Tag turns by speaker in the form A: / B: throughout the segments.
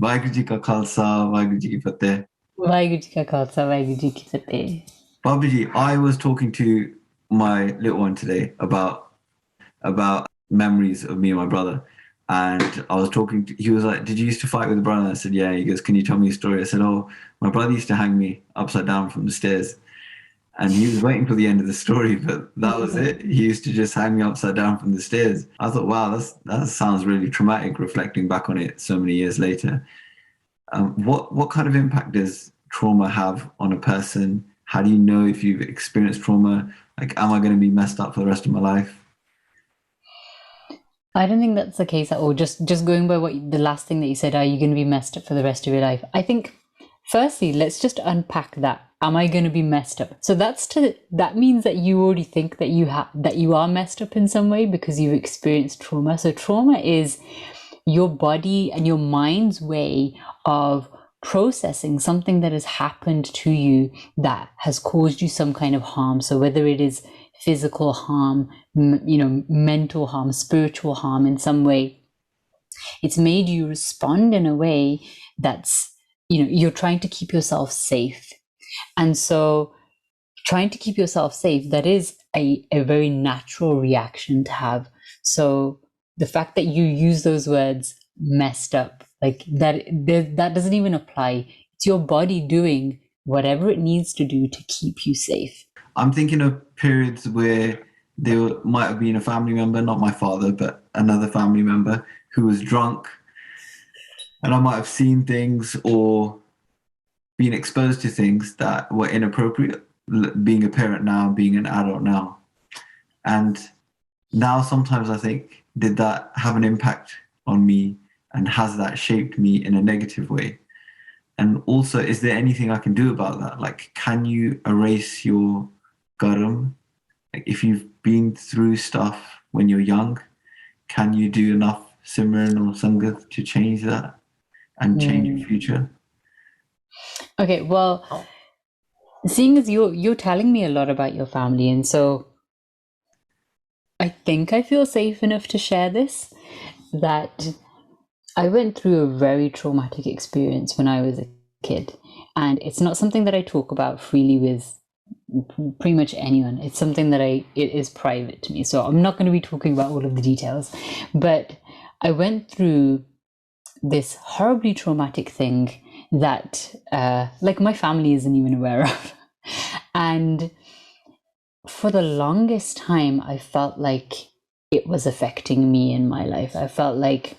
A: वाहिगुरु जी का खालसा, वाहिगुरु जी की फतेह.
B: वाहिगुरु जी का खालसा वाहिगुरु जी की फतेह.
A: Babaji, I was talking to my little one today about memories of me and my brother. And I was talking he was like, "Did you used to fight with a brother?" I said, "Yeah." He goes, "Can you tell me a story?" I said, "Oh, my brother used to hang me upside down from the stairs." And he was waiting for the end of the story, but that was
B: Mm.
A: it. He used to just hang me upside down from the stairs. I thought, wow, that sounds really traumatic reflecting back on it so many years later. What kind of impact does trauma have on a person? How do you know if you've experienced trauma? Like, am I going to be messed up for the rest of my life?
B: I don't think that's the case at all. Just going by what the last thing that you said, are you going to be messed up for the rest of your life? I think firstly, let's just unpack that. Am I going to be messed up? So that means that you already think that you are messed up in some way because you've experienced trauma. So trauma is your body and your mind's way of processing something that has happened to you that has caused you some kind of harm. So whether it is physical harm, mental harm, spiritual harm in some way, it's made you respond in a way that's, you're trying to keep yourself safe. And so trying to keep yourself safe, that is a very natural reaction to have. So the fact that you use those words messed up, like that doesn't even apply. It's your body doing whatever it needs to do to keep you safe.
A: I'm thinking of periods where there might have been a family member, not my father, but another family member who was drunk, and I might have seen things or been exposed to things that were inappropriate, being a parent now, being an adult now. And now sometimes I think, did that have an impact on me and has that shaped me in a negative way? And also, is there anything I can do about that? Like, can you erase your garam? Like, if you've been through stuff when you're young, can you do enough Simran or Sangat to change that and change your
B: Mm.
A: future?
B: Okay, well, seeing as you're telling me a lot about your family, and so I think I feel safe enough to share this, that I went through a very traumatic experience when I was a kid, and it's not something that I talk about freely with pretty much anyone. It's something that it is private to me, so I'm not going to be talking about all of the details. But I went through this horribly traumatic thing that, like, my family isn't even aware of, and for the longest time, I felt like it was affecting me in my life. I felt like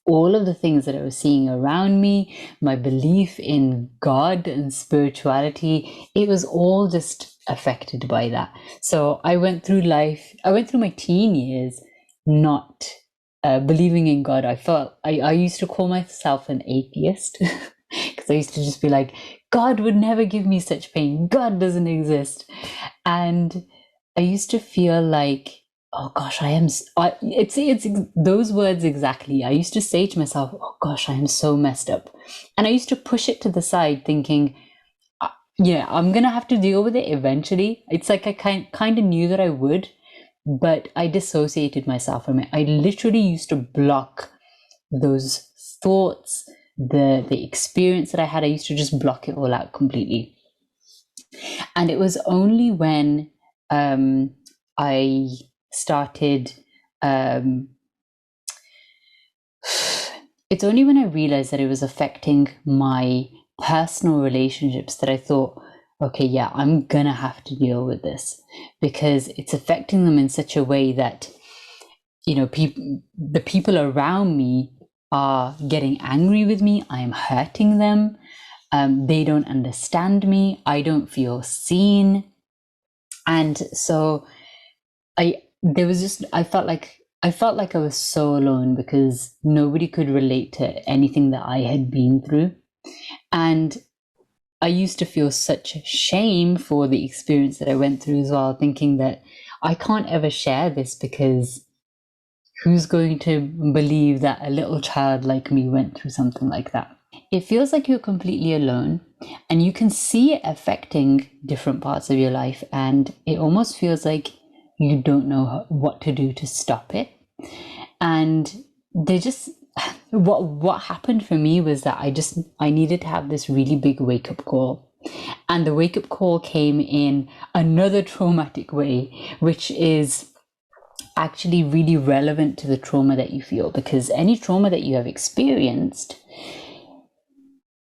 B: all of the things that I was seeing around me, my belief in God and spirituality, it was all just affected by that. So I went through life, I went through my teen years not believing in God. I used to call myself an atheist because I used to just be like, God would never give me such pain. God doesn't exist. And I used to feel like, oh gosh, it's those words exactly. I used to say to myself, oh gosh, I am so messed up. And I used to push it to the side thinking, yeah, I'm gonna have to deal with it eventually. It's like I kind of knew that I would, but I dissociated myself from it. I literally used to block those thoughts, the experience that I had. I used to just block it all out completely. And it was only when I started, um, it's only when I realized that it was affecting my personal relationships that I thought, okay, yeah, I'm gonna have to deal with this because it's affecting them in such a way that, the people around me are getting angry with me. I am hurting them. They don't understand me. I don't feel seen. And so I felt like I was so alone because nobody could relate to anything that I had been through. And I used to feel such shame for the experience that I went through as well, thinking that I can't ever share this because who's going to believe that a little child like me went through something like that? It feels like you're completely alone and you can see it affecting different parts of your life, and it almost feels like you don't know what to do to stop it. And they just what happened for me was that I needed to have this really big wake up call. And the wake up call came in another traumatic way, which is actually really relevant to the trauma that you feel, because any trauma that you have experienced,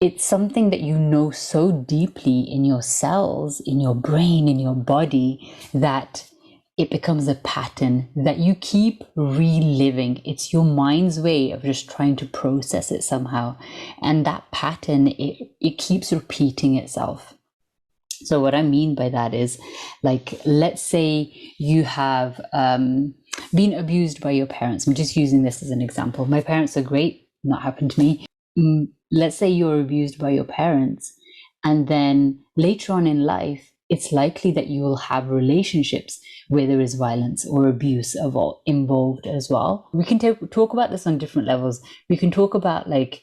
B: it's something that you know so deeply in your cells, in your brain, in your body, that it becomes a pattern that you keep reliving. It's your mind's way of just trying to process it somehow. And that pattern, it keeps repeating itself. So what I mean by that is, like, let's say you have been abused by your parents. I'm just using this as an example. My parents are great, not happened to me. Let's say you're abused by your parents, and then later on in life, it's likely that you will have relationships where there is violence or abuse involved as well. We can talk about this on different levels. We can talk about like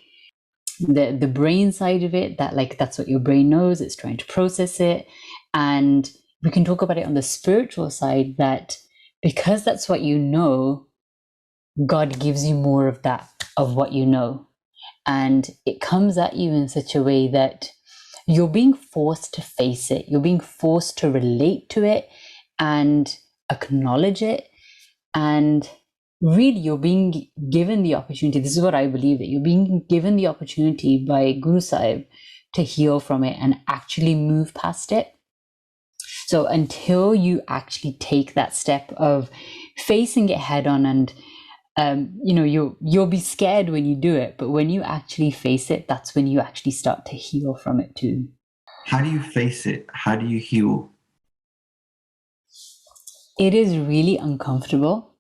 B: the brain side of it, that like that's what your brain knows, it's trying to process it. And we can talk about it on the spiritual side, that because that's what you know, God gives you more of that, of what you know. And it comes at you in such a way that you're being forced to face it. You're being forced to relate to it and acknowledge it. And really, you're being given the opportunity. This is what I believe, that you're being given the opportunity by Guru Sahib to heal from it and actually move past it. So until you actually take that step of facing it head on, and you'll be scared when you do it, but when you actually face it, that's when you actually start to heal from it too.
A: How do you face it? How do you heal?
B: It is really uncomfortable.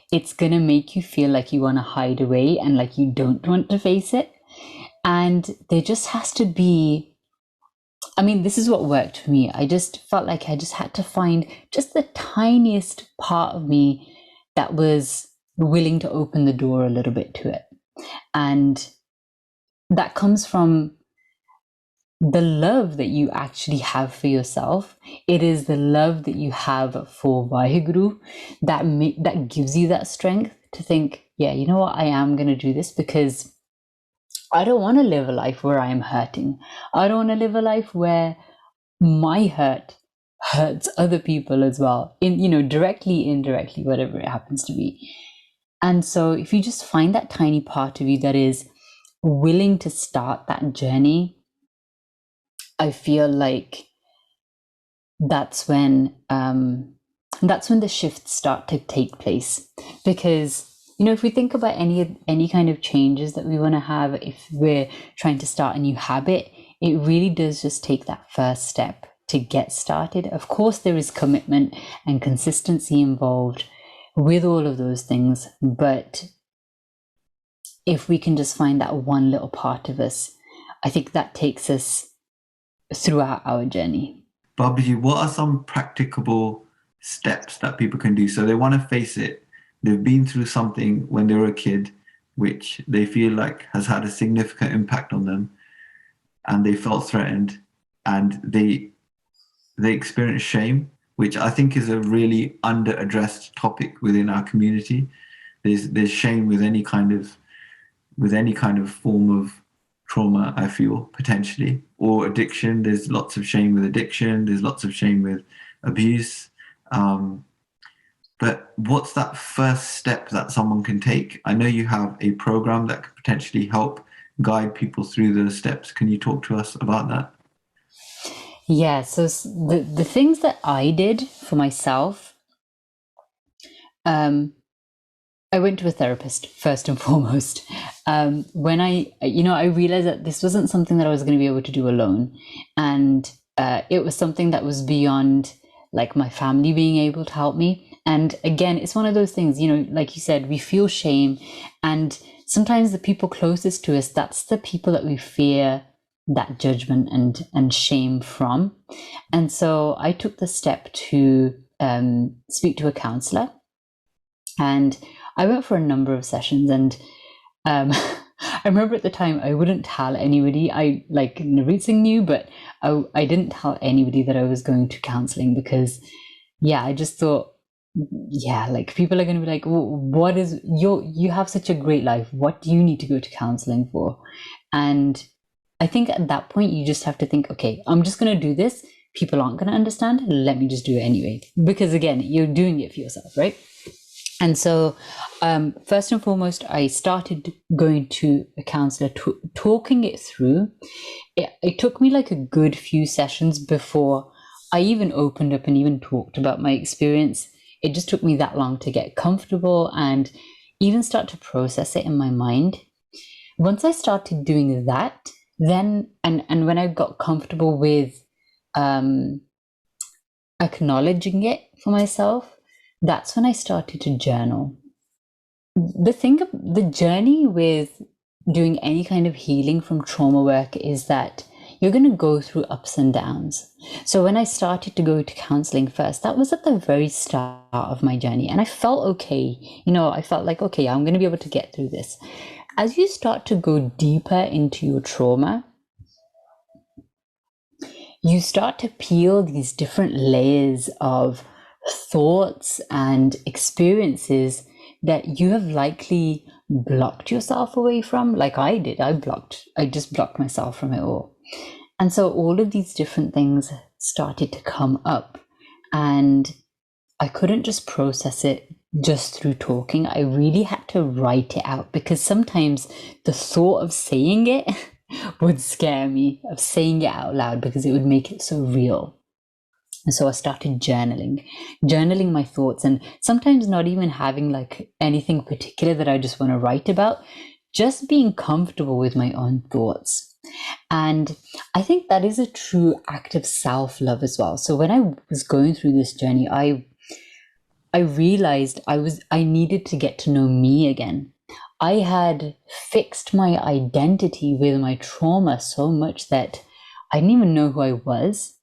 B: It's gonna make you feel like you want to hide away and like you don't want to face it. And there just has to be, I mean, this is what worked for me. I just felt like I just had to find just the tiniest part of me that was willing to open the door a little bit to it. And that comes from the love that you actually have for yourself. It is the love that you have for Vaheguru that gives you that strength to think, yeah, you know what, I am going to do this, because I don't want to live a life where I am hurting. I don't want to live a life where my hurt hurts other people as well, directly, indirectly, whatever it happens to be. And so if you just find that tiny part of you that is willing to start that journey, I feel like that's when the shifts start to take place. Because if we think about any kind of changes that we want to have, if we're trying to start a new habit, it really does just take that first step to get started. Of course, there is commitment and consistency involved with all of those things, but if we can just find that one little part of us, I think that takes us throughout our journey.
A: Babaji, what are some practicable steps that people can do? So they want to face it. They've been through something when they were a kid, which they feel like has had a significant impact on them, and they felt threatened, and they experience shame, which I think is a really under-addressed topic within our community. There's shame with any kind of form of trauma, I feel, potentially, or addiction. There's lots of shame with addiction. There's lots of shame with abuse. But what's that first step that someone can take? I know you have a program that could potentially help guide people through those steps. Can you talk to us about that?
B: Yeah, so the things that I did for myself, I went to a therapist first and foremost. When I realized that this wasn't something that I was going to be able to do alone, and it was something that was beyond like my family being able to help me. And again, it's one of those things, like you said, we feel shame, and sometimes the people closest to us, that's the people that we fear that judgment and shame from. And so I took the step to speak to a counselor, and I went for a number of sessions. And I remember at the time I wouldn't tell anybody. I like Naveed Singh knew, but I didn't tell anybody that I was going to counseling, because I just thought yeah, like people are going to be like, what is you have such a great life. What do you need to go to counseling for? And I think at that point, you just have to think, okay, I'm just going to do this. People aren't going to understand. Let me just do it anyway. Because again, you're doing it for yourself, right? And so, first and foremost, I started going to a counselor, talking it through. It took me like a good few sessions before I even opened up and even talked about my experience. It just took me that long to get comfortable and even start to process it in my mind. Once I started doing that, then and when I got comfortable with acknowledging it for myself, that's when I started to journal. The journey with doing any kind of healing from trauma work is that you're going to go through ups and downs. So when I started to go to counseling first, that was at the very start of my journey. And I felt okay. I felt like, okay, I'm going to be able to get through this. As you start to go deeper into your trauma, you start to peel these different layers of thoughts and experiences that you have likely blocked yourself away from, like I did. I just blocked myself from it all. And so all of these different things started to come up, and I couldn't just process it just through talking. I really had to write it out, because sometimes the thought of saying it would scare me, of saying it out loud, because it would make it so real. And so I started journaling my thoughts, and sometimes not even having like anything particular that I just want to write about, just being comfortable with my own thoughts. And I think that is a true act of self-love as well. So when I was going through this journey, I realized I needed to get to know me again. I had fixed my identity with my trauma so much that I didn't even know who I was.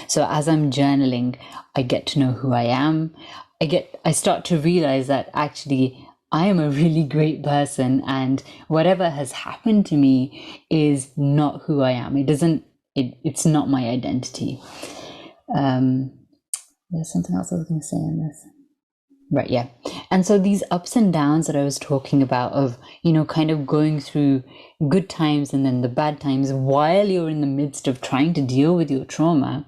B: So as I'm journaling, I get to know who I am. I start to realize that actually I am a really great person, and whatever has happened to me is not who I am. It's not my identity. There's something else I was going to say on this. Right, yeah. And so these ups and downs that I was talking about, of, kind of going through good times and then the bad times while you're in the midst of trying to deal with your trauma,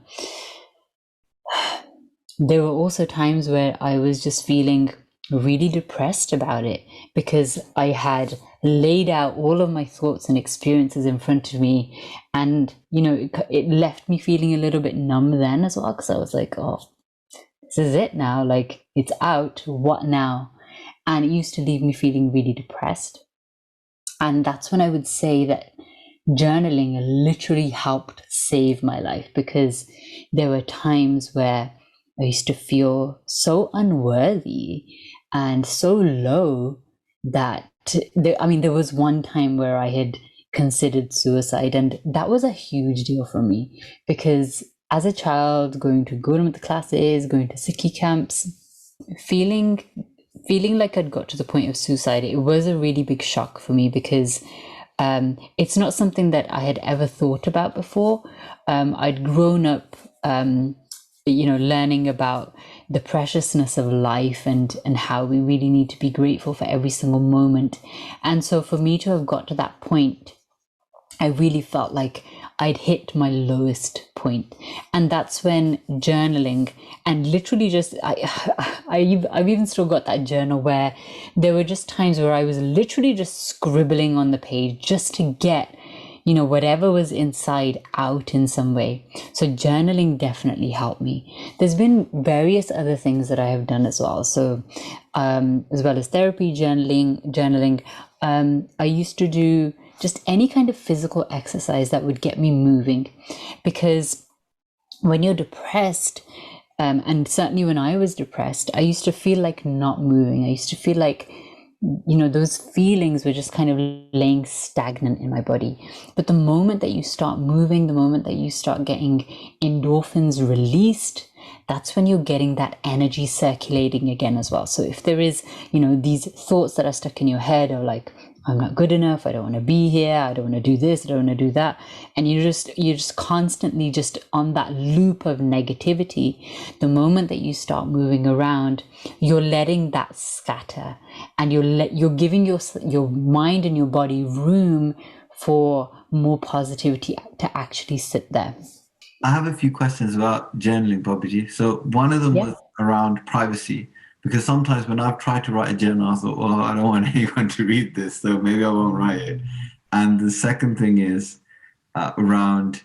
B: there were also times where I was just feeling really depressed about it, because I had laid out all of my thoughts and experiences in front of me, and it left me feeling a little bit numb then as well, because I was like, oh, this is it now, like it's out, what now? And it used to leave me feeling really depressed. And that's when I would say that journaling literally helped save my life, because there were times where I used to feel so unworthy and so low that there was one time where I had considered suicide, and that was a huge deal for me, because as a child, going to Gurmat classes, going to Sikhi camps, feeling like I'd got to the point of suicide, it was a really big shock for me, because it's not something that I had ever thought about before. I'd grown up, learning about the preciousness of life and how we really need to be grateful for every single moment. And so for me to have got to that point, I really felt like I'd hit my lowest point. And that's when journaling, and literally just, I've even still got that journal where there were just times where I was literally just scribbling on the page just to get, whatever was inside out in some way. So journaling definitely helped me. There's been various other things that I have done as well. So as well as therapy, journaling, I used to do just any kind of physical exercise that would get me moving, because when you're depressed, and certainly when I was depressed, I used to feel like not moving. I used to feel like, those feelings were just kind of laying stagnant in my body. But the moment that you start moving, the moment that you start getting endorphins released, that's when you're getting that energy circulating again as well. So if there is, these thoughts that are stuck in your head, or like, I'm not good enough, I don't want to be here, I don't want to do this, I don't want to do that. And you're just constantly just on that loop of negativity. The moment that you start moving around, you're letting that scatter, and you're giving your mind and your body room for more positivity to actually sit there.
A: I have a few questions about journaling, Babaji. So one of them
B: Yeah.
A: was around privacy, because sometimes when I've tried to write a journal, I thought, well, I don't want anyone to read this, so maybe I won't write it. And the second thing is around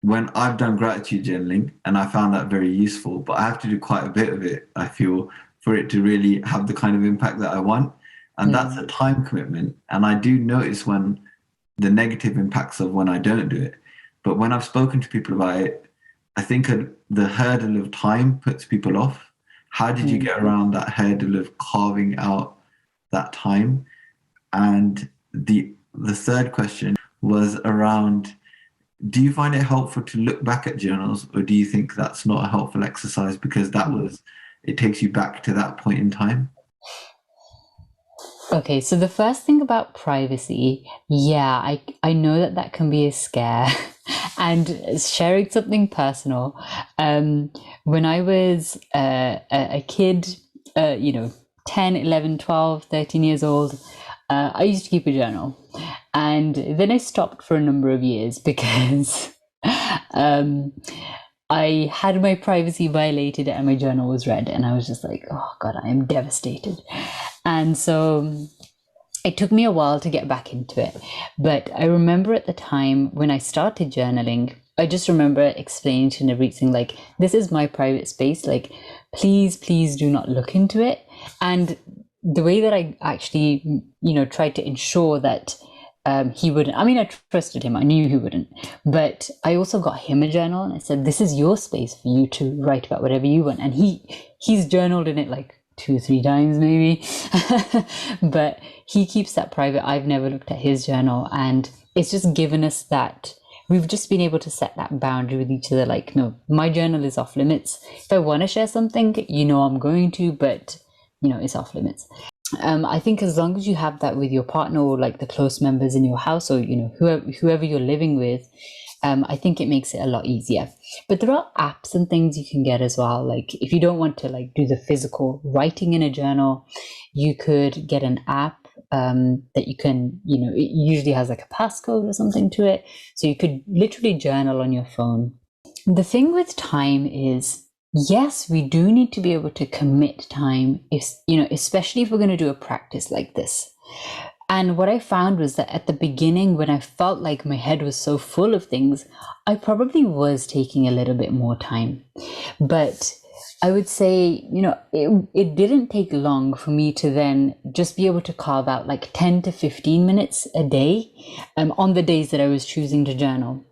A: when I've done gratitude journaling, and I found that very useful, but I have to do quite a bit of it, I feel, for it to really have the kind of impact that I want. And that's a time commitment. And I do notice when the negative impacts of when I don't do it. But when I've spoken to people about it, I think the hurdle of time puts people off. How did you get around that hurdle of carving out that time? And the third question was around, do you find it helpful to look back at journals, or do you think that's not a helpful exercise because it takes you back to that point in time?
B: Okay, so the first thing about privacy, yeah, I know that can be a scare. And sharing something personal, when I was a kid, 10, 11, 12, 13 years old, I used to keep a journal. And then I stopped for a number of years because I had my privacy violated and my journal was read. And I was just like, oh God, I am devastated. And so it took me a while to get back into it. But I remember at the time when I started journaling, I just remember explaining to Navreet, like, this is my private space. Like, please do not look into it. And the way that I actually, tried to ensure that he wouldn't. I mean, I trusted him. I knew he wouldn't. But I also got him a journal, and I said, this is your space for you to write about whatever you want. And he's journaled in it like 2 or 3 times maybe. But he keeps that private. I've never looked at his journal, and it's just given us that. We've just been able to set that boundary with each other. Like, no, my journal is off limits. If I want to share something, I'm going to, but it's off limits. I think as long as you have that with your partner or like the close members in your house, or whoever you're living with, I think it makes it a lot easier. But there are apps and things you can get as well. Like, if you don't want to like do the physical writing in a journal, you could get an app that you can, it usually has like a passcode or something to it. So you could literally journal on your phone. The thing with time is, yes, we do need to be able to commit time, especially if we're going to do a practice like this. And what I found was that at the beginning, when I felt like my head was so full of things, I probably was taking a little bit more time. But I would say, it didn't take long for me to then just be able to carve out like 10 to 15 minutes a day on the days that I was choosing to journal.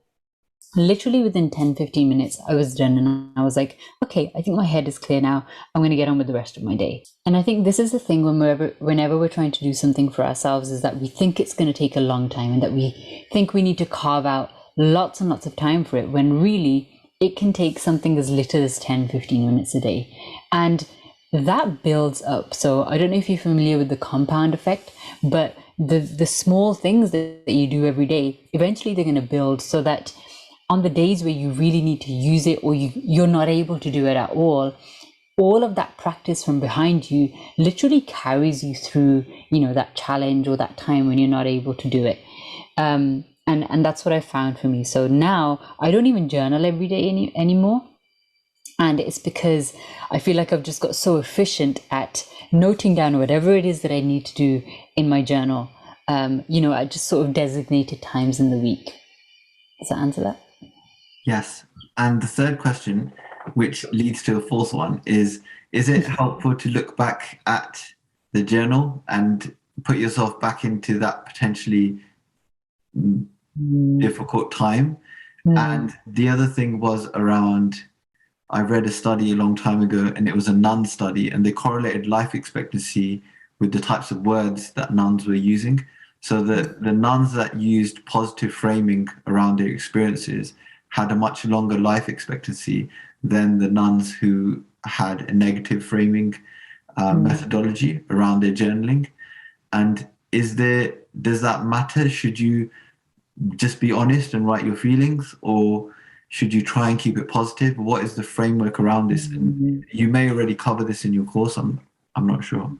B: Literally within 10-15 minutes, I was done, and I was like, okay, I think my head is clear now. I'm going to get on with the rest of my day. And I think this is the thing whenever we're trying to do something for ourselves, is that we think it's going to take a long time, and that we think we need to carve out lots and lots of time for it, when really it can take something as little as 10-15 minutes a day. And that builds up. So I don't know if you're familiar with the compound effect, but the small things that you do every day, eventually they're going to build, so that on the days where you really need to use it, or you're not able to do it at all of that practice from behind you literally carries you through, that challenge or that time when you're not able to do it. And that's what I found for me. So now I don't even journal every day anymore. And it's because I feel like I've just got so efficient at noting down whatever it is that I need to do in my journal. I just sort of designated times in the week. Does that answer that?
A: Yes. And the third question, which leads to a fourth one, is it helpful to look back at the journal and put yourself back into that potentially difficult time? And the other thing was around, I read a study a long time ago, and it was a nun study, and they correlated life expectancy with the types of words that nuns were using. So the nuns that used positive framing around their experiences had a much longer life expectancy than the nuns who had a negative framing methodology around their journaling. And is there does that matter? Should you just be honest and write your feelings, or should you try and keep it positive? What is the framework around this? And you may already cover this in your course. I'm not sure.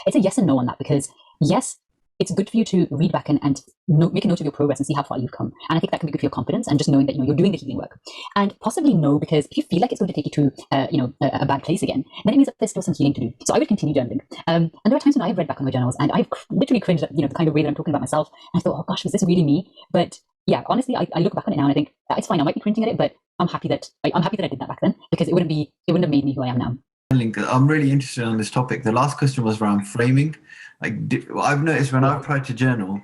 B: It's a yes and no on that, because yes, it's good for you to read back and make a note of your progress and see how far you've come. And I think that can be good for your confidence and just knowing that you're doing the healing work. And possibly no, because if you feel like it's going to take you to a bad place again, then it means that there's still some healing to do. So I would continue journaling. And there are times when I've read back on my journals and I've literally cringed at the kind of way that I'm talking about myself. And I thought, oh gosh, was this really me? But yeah, honestly, I look back on it now and I think it's fine. I might be cringing at it, but I'm happy that I did that back then, because it wouldn't have made me who I am now.
A: I'm really interested on this topic. The last question was around framing. I've noticed when I've tried to journal,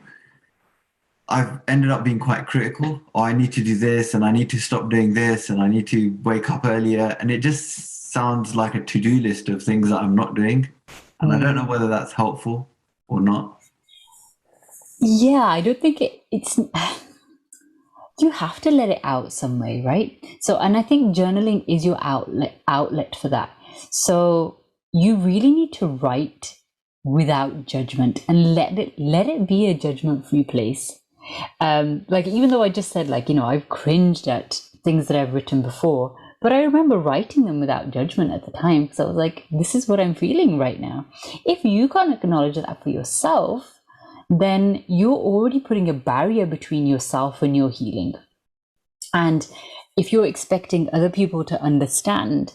A: I've ended up being quite critical. Oh, I need to do this, and I need to stop doing this, and I need to wake up earlier. And it just sounds like a to-do list of things that I'm not doing. And I don't know whether that's helpful or not.
B: Yeah, I don't think it's... You have to let it out some way, right? So, and I think journaling is your outlet for that. So you really need to write without judgment and let it be a judgment-free place. Like, even though I just said, I've cringed at things that I've written before, but I remember writing them without judgment at the time, because I was like, this is what I'm feeling right now. If you can't acknowledge that for yourself, then you're already putting a barrier between yourself and your healing. And if you're expecting other people to understand,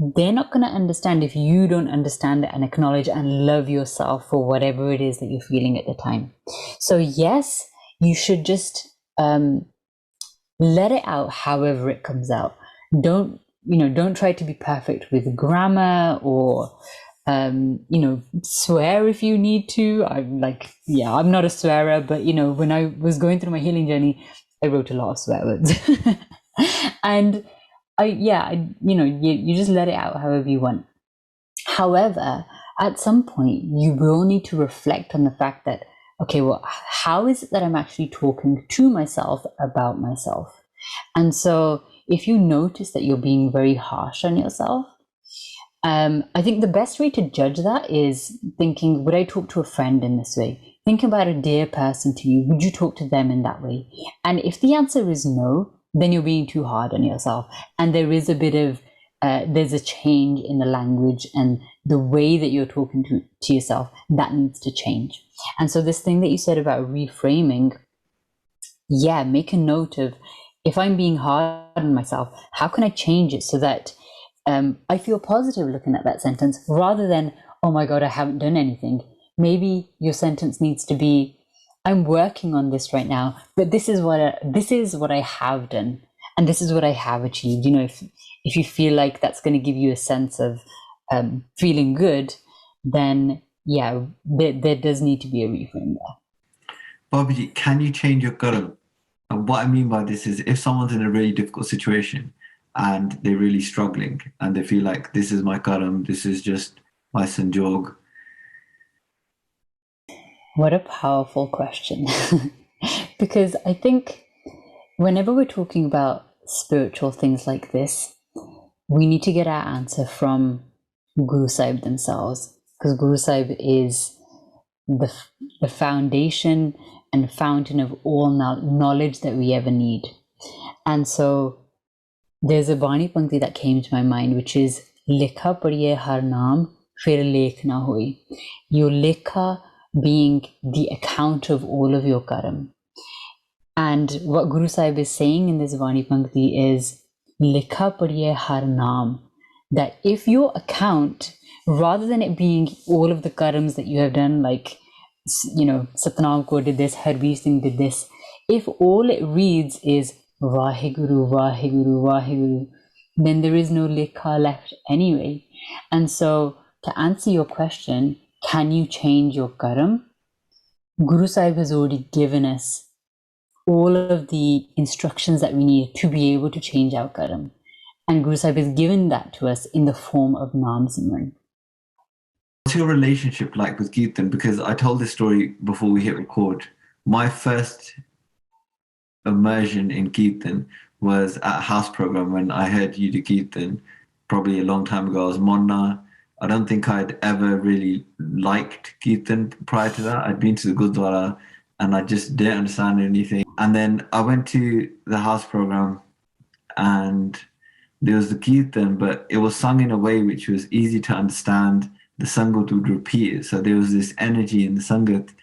B: they're not going to understand if you don't understand it and acknowledge and love yourself for whatever it is that you're feeling at the time. So yes, you should just let it out however it comes out. Don't try to be perfect with grammar or swear if you need to. I'm not a swearer, but when I was going through my healing journey, I wrote a lot of swear words. And you just let it out however you want. However, at some point, you will need to reflect on the fact that, okay, well, how is it that I'm actually talking to myself about myself? And so if you notice that you're being very harsh on yourself, I think the best way to judge that is thinking, would I talk to a friend in this way? Think about a dear person to you. Would you talk to them in that way? And if the answer is no, then you're being too hard on yourself. And there is a bit of, there's a change in the language and the way that you're talking to yourself that needs to change. And so this thing that you said about reframing, make a note of, if I'm being hard on myself, how can I change it so that I feel positive looking at that sentence, rather than, oh my God, I haven't done anything. Maybe your sentence needs to be, I'm working on this right now, but this is what I have done, and this is what I have achieved. If you feel like that's going to give you a sense of feeling good, then there does need to be a reframe there.
A: Bobby, can you change your karam? And what I mean by this is, if someone's in a really difficult situation and they're really struggling and they feel like, this is my karam, this is just my sanjog.
B: What a powerful question. Because I think whenever we're talking about spiritual things like this, we need to get our answer from Guru Sahib themselves, because Guru Sahib is the foundation and fountain of all knowledge that we ever need. And so there's a Bani Pankti that came to my mind, which is Likha padiye har naam, fir lekh na hoi. Your Likha being the account of all of your karam. And what Guru Sahib is saying in this Vani Pankti is Likha padiye har naam, that if your account, rather than it being all of the karams that you have done, like, Satnam Kaur did this, Harbir Singh did this, if all it reads is Vaheguru, Vaheguru, Vaheguru, then there is no Likha left anyway. And so to answer your question, can you change your karam? Guru Sahib has already given us all of the instructions that we need to be able to change our karam. And Guru Sahib has given that to us in the form of Naam Simran.
A: What's your relationship like with Kirtan? Because I told this story before we hit record. My first immersion in Kirtan was at a house program when I heard you do Kirtan, probably a long time ago. I was Monna. I don't think I'd ever really liked Kirtan prior to that. I'd been to the Gurdwara and I just didn't understand anything. And then I went to the house program, and there was the kirtan, but it was sung in a way which was easy to understand. The sangat would repeat it, so there was this energy in the sangat,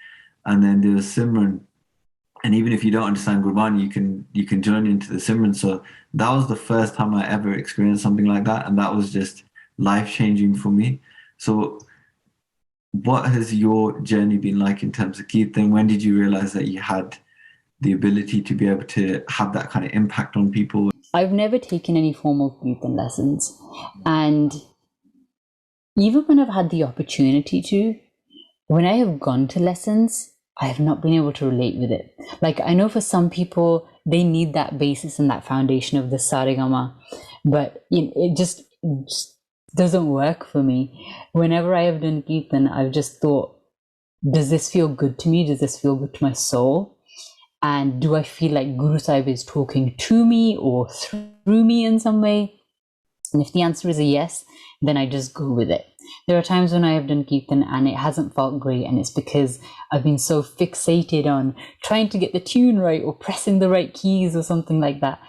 A: and then there was Simran. And even if you don't understand Gurbani, you can join into the Simran. So that was the first time I ever experienced something like that, and that was just life changing for me. So, what has your journey been like in terms of Kirtan? When did you realize that you had the ability to be able to have that kind of impact on people?
B: I've never taken any formal kirtan lessons, and even when I've had the opportunity to, when I have gone to lessons, I have not been able to relate with it. Like, I know for some people, they need that basis and that foundation of the sarigama, but it just doesn't work for me. Whenever I have done kirtan, I've just thought, does this feel good to me? Does this feel good to my soul? And do I feel like Guru Sahib is talking to me or through me in some way? And if the answer is a yes, then I just go with it. There are times when I have done kirtan and it hasn't felt great, and it's because I've been so fixated on trying to get the tune right or pressing the right keys or something like that.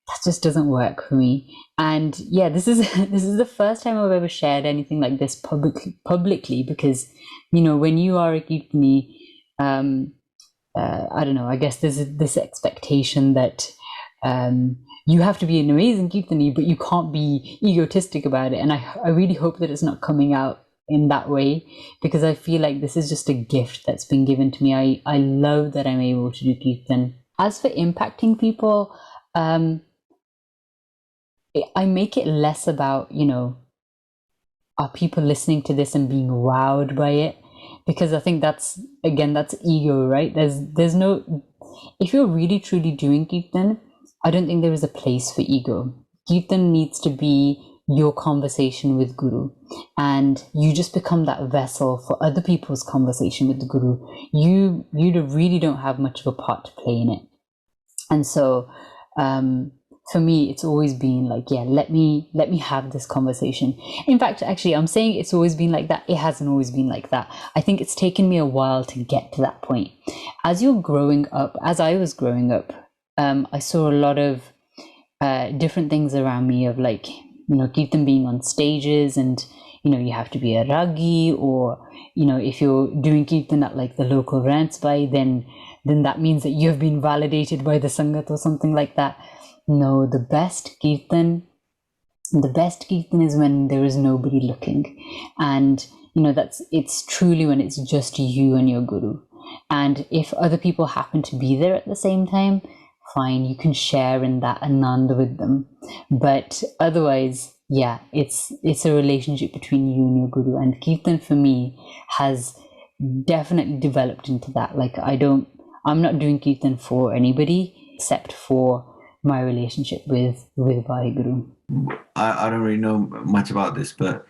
B: That just doesn't work for me. And yeah, this is the first time I've ever shared anything like this publicly, because when you are a kirtani, I don't know, I guess there's this expectation that you have to be an amazing kirtani, but you can't be egotistic about it. And I really hope that it's not coming out in that way, because I feel like this is just a gift that's been given to me. I love that I'm able to do kirtan. As for impacting people, I make it less about, are people listening to this and being wowed by it? Because I think that's ego, right? There's no, if you're really truly doing kirtan, I don't think there is a place for ego. Kirtan needs to be your conversation with Guru, and you just become that vessel for other people's conversation with the Guru. You really don't have much of a part to play in it. And so for me, it's always been like, yeah, let me have this conversation. In fact, actually, I'm saying it's always been like that. It hasn't always been like that. I think it's taken me a while to get to that point. As you're growing up, as I was growing up, I saw a lot of different things around me of like, kirtan being on stages, and you have to be a ragi, or if you're doing kirtan at like the local rantsbai, then that means that you've been validated by the sangat or something like that. No, the best kirtan is when there is nobody looking, and it's truly when it's just you and your Guru. And if other people happen to be there at the same time, fine, you can share in that anand with them. But otherwise, yeah, it's a relationship between you and your Guru. And kirtan for me has definitely developed into that. Like, I'm not doing kirtan for anybody except for my relationship with Vaheguru.
A: I don't really know much about this, but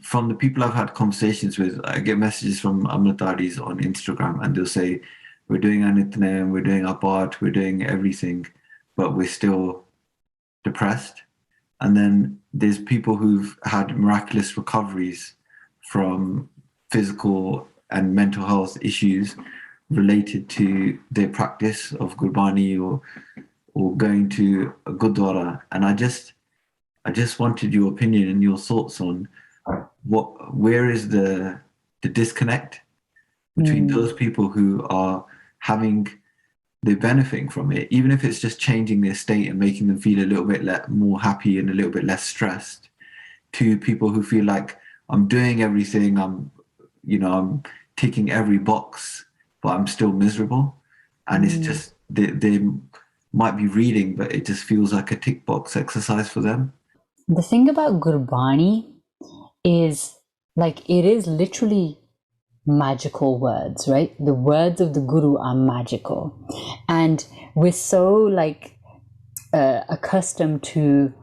A: from the people I've had conversations with, I get messages from Amritadis on Instagram, and they'll say, we're doing our nitnem, we're doing our part, we're doing everything, but we're still depressed. And then there's people who've had miraculous recoveries from physical and mental health issues related to their practice of Gurbani or going to a Gurdwara. And I just wanted your opinion and your thoughts on where is the disconnect between those people who are they're benefiting from it, even if it's just changing their state and making them feel a little bit more happy and a little bit less stressed, to people who feel like, I'm doing everything, I'm ticking every box, but I'm still miserable. And it's just, they might be reading, but it just feels like a tick box exercise for them.
B: The thing about Gurbani is, like, it is literally magical words, right? The words of the Guru are magical. And we're so accustomed to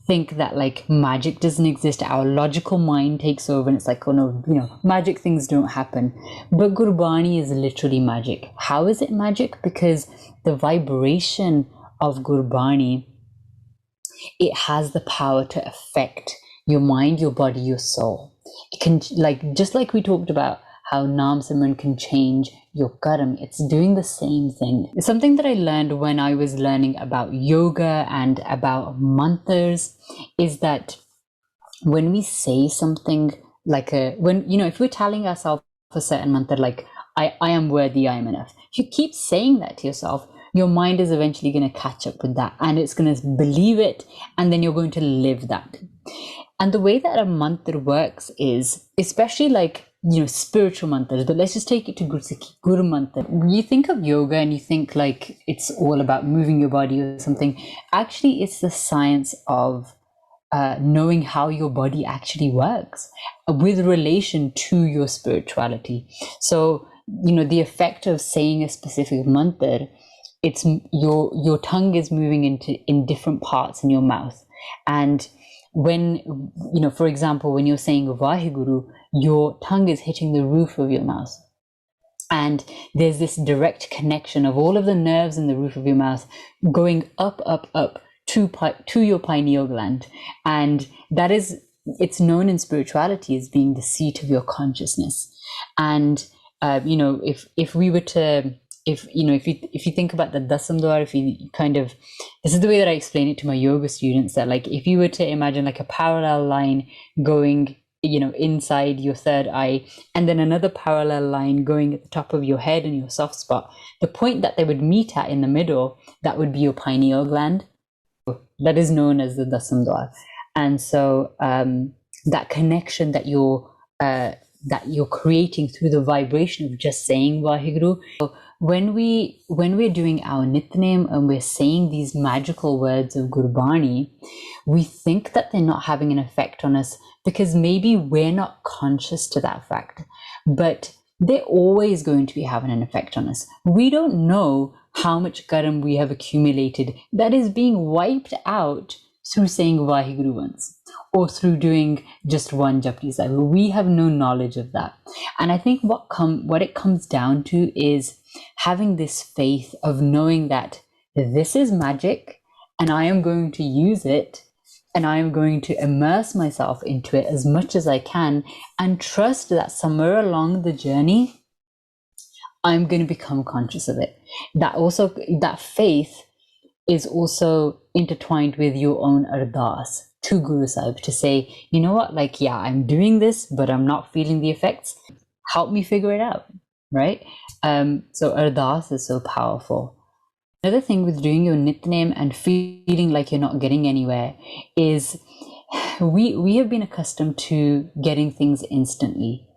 B: think that like magic doesn't exist. Our logical mind takes over and it's like, oh no, magic things don't happen. But Gurbani is literally magic. How is it magic? Because the vibration of Gurbani, it has the power to affect your mind, your body, your soul. It can, just like we talked about how Naam Simran can change your karma. It's doing the same thing. It's something that I learned when I was learning about yoga and about mantras, is that when we say something like if we're telling ourselves a certain mantra, like I am worthy, I am enough. If you keep saying that to yourself, your mind is eventually going to catch up with that, and it's going to believe it, and then you're going to live that. And the way that a mantra works is, especially like, spiritual mantras, but let's just take it to Guru mantra. You think of yoga and you think like it's all about moving your body or something. Actually, it's the science of knowing how your body actually works with relation to your spirituality. So, the effect of saying a specific mantra, it's your tongue is moving in different parts in your mouth. And when, for example, when you're saying Vaheguru, your tongue is hitting the roof of your mouth. And there's this direct connection of all of the nerves in the roof of your mouth going up, up, up to your pineal gland. And that is, it's known in spirituality as being the seat of your consciousness. And, if we were to, if you think about the dasam dwar, if you this is the way that I explain it to my yoga students, that like, if you were to imagine like a parallel line going, inside your third eye, and then another parallel line going at the top of your head and your soft spot, the point that they would meet at in the middle, that would be your pineal gland. That is known as the dasam dwar. And so that connection that you're creating through the vibration of just saying Vaheguru. So when we're doing our Nitnem and we're saying these magical words of Gurbani, we think that they're not having an effect on us because maybe we're not conscious to that fact, but they're always going to be having an effect on us. We don't know how much karam we have accumulated that is being wiped out through saying Vaheguru once, or through doing just one Japji Sahib. We have no knowledge of that. And I think what it comes down to is having this faith of knowing that this is magic, and I am going to use it, and I am going to immerse myself into it as much as I can, and trust that somewhere along the journey, I'm going to become conscious of it. That faith is also intertwined with your own ardas to Guru Sahib, to say, you know what, like, yeah, I'm doing this, but I'm not feeling the effects. Help me figure it out, right? So ardas is so powerful. Another thing with doing your Nitnem and feeling like you're not getting anywhere is we have been accustomed to getting things instantly.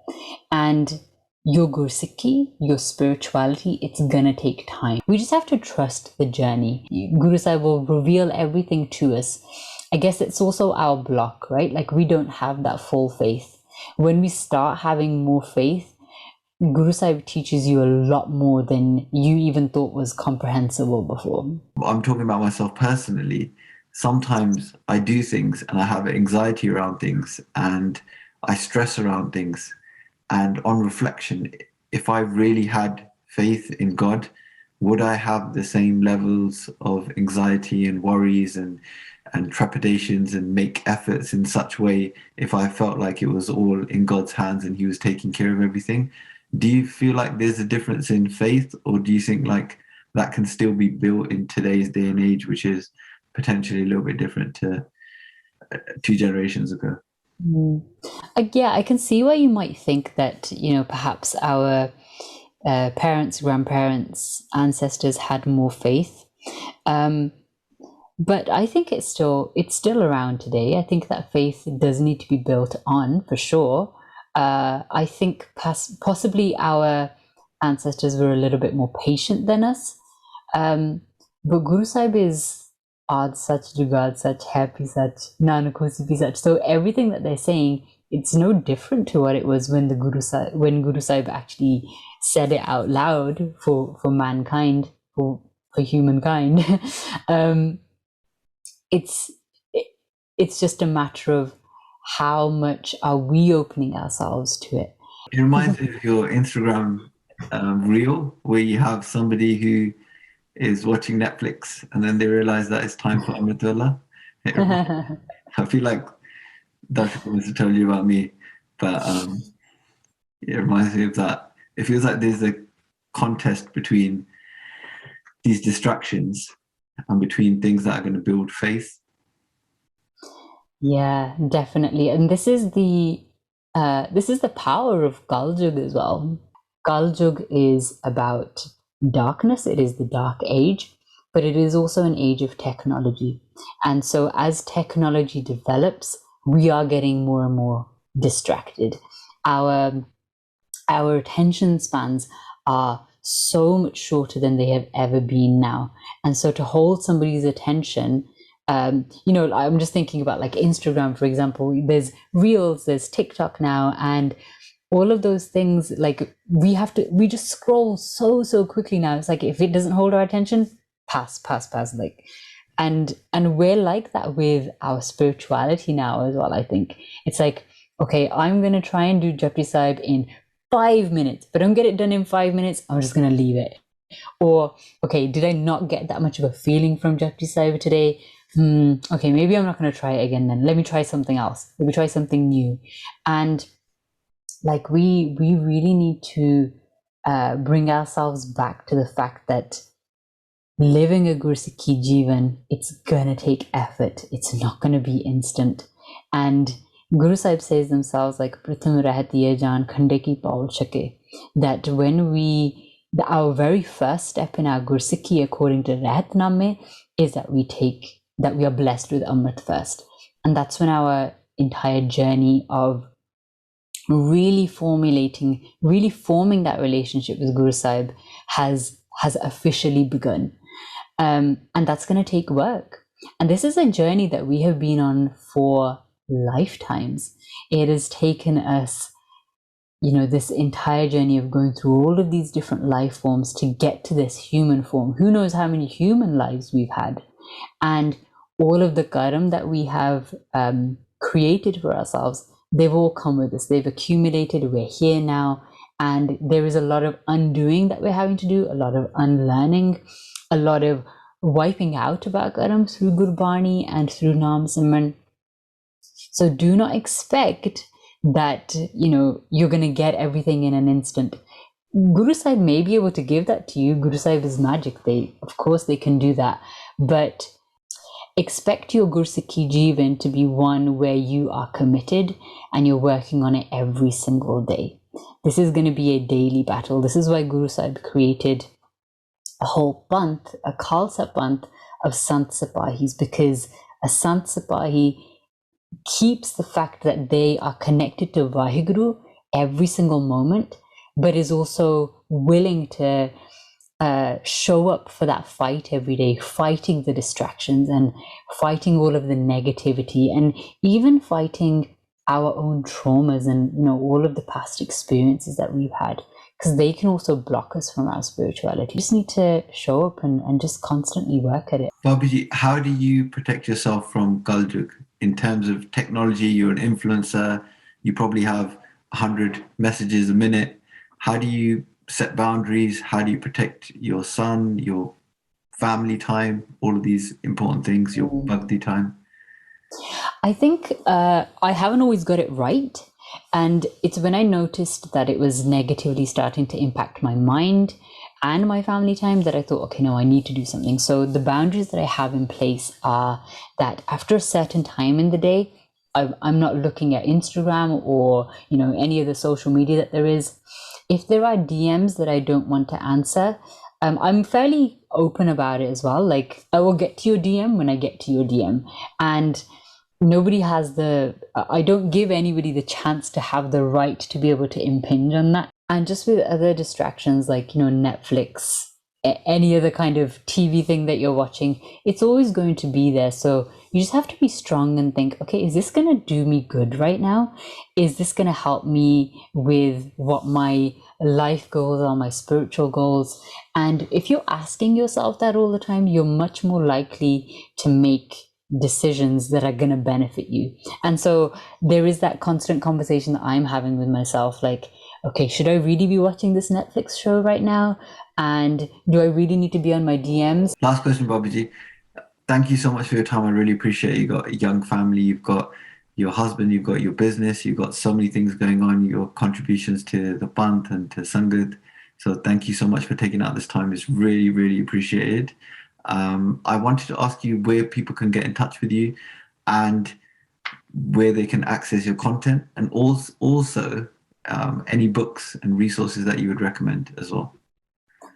B: And your Gursikhi, your spirituality, it's gonna take time. We just have to trust the journey. Guru Sahib will reveal everything to us. I guess it's also our block, right? Like, we don't have that full faith. When we start having more faith, Guru Sahib teaches you a lot more than you even thought was comprehensible before.
A: I'm talking about myself personally. Sometimes I do things and I have anxiety around things and I stress around things. And on reflection, if I really had faith in God, would I have the same levels of anxiety and worries and trepidations and make efforts in such way if I felt like it was all in God's hands and He was taking care of everything? Do you feel like there's a difference in faith, or do you think like that can still be built in today's day and age, which is potentially a little bit different to 2 generations ago?
B: Yeah, I can see why you might think that, perhaps our parents, grandparents, ancestors had more faith. But I think it's still around today. I think that faith does need to be built on, for sure. I think possibly our ancestors were a little bit more patient than us. But Guru Sahib is Aad Sach, Jugad Sach, Happy Sach, Nanak Hosi Bhi Sach. So everything that they're saying, it's no different to what it was when Guru Sahib actually said it out loud for mankind, for humankind. It's just a matter of how much are we opening ourselves to it.
A: It reminds me of your Instagram reel where you have somebody who is watching Netflix and then they realize that it's time for Amritullah. I feel like that's what to tell you about me, but It reminds me of that. It feels like there's a contest between these distractions and between things that are going to build faith.
B: Yeah, definitely. And this is the power of Kaljug as well. Kaljug is about darkness, it is the dark age, but it is also an age of technology. And so as technology develops, we are getting more and more distracted. Our our attention spans are so much shorter than they have ever been now. And so to hold somebody's attention, I'm just thinking about like Instagram, for example, there's Reels, there's TikTok now, and all of those things, like we just scroll so quickly now. It's like if it doesn't hold our attention, pass, like, and we're like that with our spirituality now as well. I think it's like, okay, I'm gonna try and do Japji Sahib in 5 minutes, but don't get it done in 5 minutes, I'm just gonna leave it. Or, okay, did I not get that much of a feeling from Japji Sahib today? Okay, maybe I'm not gonna try it again then. Let me try something else. Let me try something new. And like we really need to bring ourselves back to the fact that living a Gursikhi Jivan, it's gonna take effort. It's not gonna be instant. And Guru Sahib says themselves like Pratham Rahatiye Jaan Khande Ki Paul Chake, that our very first step in our Gursikhi according to Rahatname is that we are blessed with Amrit first. And that's when our entire journey of really forming that relationship with Guru Sahib has officially begun. And that's going to take work. And this is a journey that we have been on for lifetimes. It has taken us, this entire journey of going through all of these different life forms to get to this human form. Who knows how many human lives we've had? And all of the karam that we have created for ourselves, they've all come with us. They've accumulated. We're here now. And there is a lot of undoing that we're having to do, a lot of unlearning, a lot of wiping out of our karam through Gurbani and through Naam Simran. So do not expect that, you're going to get everything in an instant. Guru Sahib may be able to give that to you. Guru Sahib is magic. Of course, they can do that. But expect your Gursikhi Jivan to be one where you are committed and you're working on it every single day. This is going to be a daily battle. This is why Guru Sahib created a whole panth, a Khalsa panth of Sant Sipahis, because a Sant Sipahi keeps the fact that they are connected to Vaheguru every single moment, but is also willing to show up for that fight every day, fighting the distractions and fighting all of the negativity and even fighting our own traumas and all of the past experiences that we've had, because they can also block us from our spirituality. You just need to show up and just constantly work at it.
A: Babiji, how do you protect yourself from Kaljug in terms of technology? You're an influencer, you probably have 100 messages a minute. How do you set boundaries? How do you protect your son, your family time, all of these important things, your bhakti time?
B: I think I haven't always got it right. And it's when I noticed that it was negatively starting to impact my mind and my family time that I thought, okay, no, I need to do something. So the boundaries that I have in place are that after a certain time in the day, I'm not looking at Instagram or, any of the social media that there is. If there are DMs that I don't want to answer, I'm fairly open about it as well. Like, I will get to your DM when I get to your DM. And I don't give anybody the chance to have the right to be able to impinge on that. And just with other distractions like, Netflix, any other kind of TV thing that you're watching, it's always going to be there. So you just have to be strong and think, okay, is this going to do me good right now? Is this going to help me with what my life goals are, my spiritual goals? And if you're asking yourself that all the time, you're much more likely to make decisions that are going to benefit you. And so there is that constant conversation that I'm having with myself, like, okay, should I really be watching this Netflix show right now? And do I really need to be on my DMs?
A: Last question, Babiji. Thank you so much for your time. I really appreciate it. You've got a young family, you've got your husband, you've got your business, you've got so many things going on, your contributions to the Panth and to Sangat. So thank you so much for taking out this time. It's really, really appreciated. I wanted to ask you where people can get in touch with you and where they can access your content, and also any books and resources that you would recommend as well.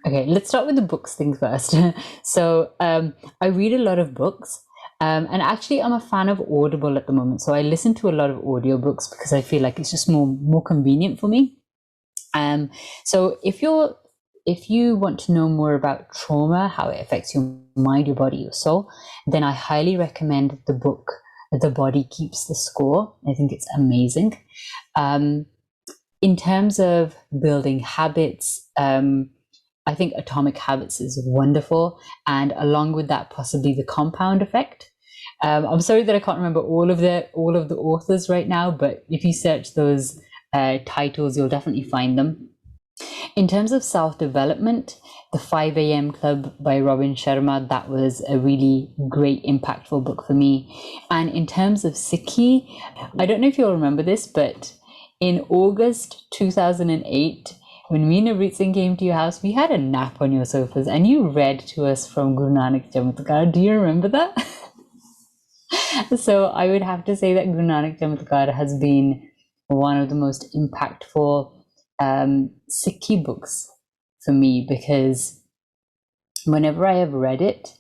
B: Okay, let's start with the books thing first. So I read a lot of books. And actually, I'm a fan of Audible at the moment. So I listen to a lot of audiobooks because I feel like it's just more convenient for me. So if you want to know more about trauma, how it affects your mind, your body, your soul, then I highly recommend the book The Body Keeps the Score. I think it's amazing. In terms of building habits, I think Atomic Habits is wonderful, and along with that, possibly The Compound Effect. I'm sorry that I can't remember all of the authors right now, but if you search those titles, you'll definitely find them. In terms of self-development, the 5 a.m. Club by Robin Sharma, that was a really great, impactful book for me. And in terms of Sikhi, I don't know if you'll remember this, but in August 2008, when me and Navreet Singh came to your house, we had a nap on your sofas and you read to us from Guru Nanak Chamatkar. Do you remember that? So I would have to say that Guru Nanak Chamatkar has been one of the most impactful Sikhi books for me, because whenever I have read it,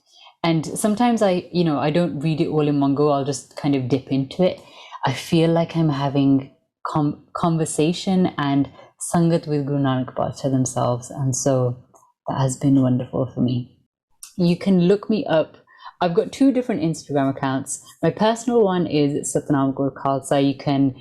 B: and sometimes I don't read it all in one go, I'll just kind of dip into it. I feel like I'm having conversation and Sangat with Guru Nanak Pacha themselves, and so that has been wonderful for me. You can look me up. I've got 2 different Instagram accounts. My personal one is Satnam Kaur Khalsa. You can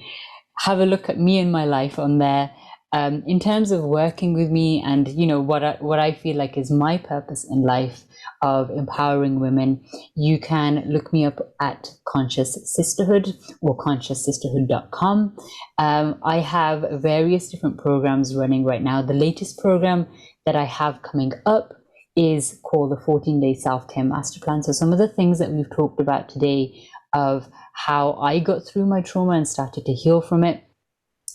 B: have a look at me and my life on there. In terms of working with me and what I feel like is my purpose in life of empowering women, you can look me up at Conscious Sisterhood or conscioussisterhood.com. I have various different programs running right now. The latest program that I have coming up is called the 14-Day Self-Care Master Plan. So some of the things that we've talked about today of how I got through my trauma and started to heal from it,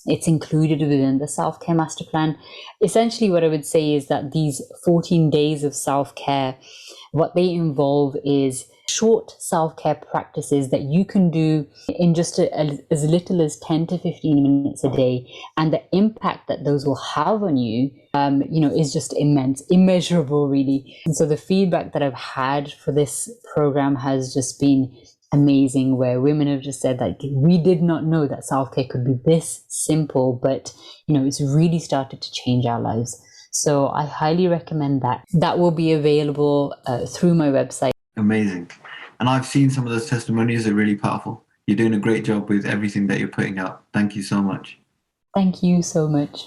B: it's included within the self-care master plan. Essentially, what I would say is that these 14 days of self-care, what they involve is short self-care practices that you can do in just as little as 10 to 15 minutes a day. And the impact that those will have on you, is just immense, immeasurable, really. And so the feedback that I've had for this program has just been amazing, where women have just said that we did not know that self-care could be this simple, but it's really started to change our lives. So I highly recommend that. That will be available through my website.
A: Amazing. And I've seen some of those testimonies. They're really powerful. You're doing a great job with everything that you're putting out. Thank you so much.
B: Thank you so much.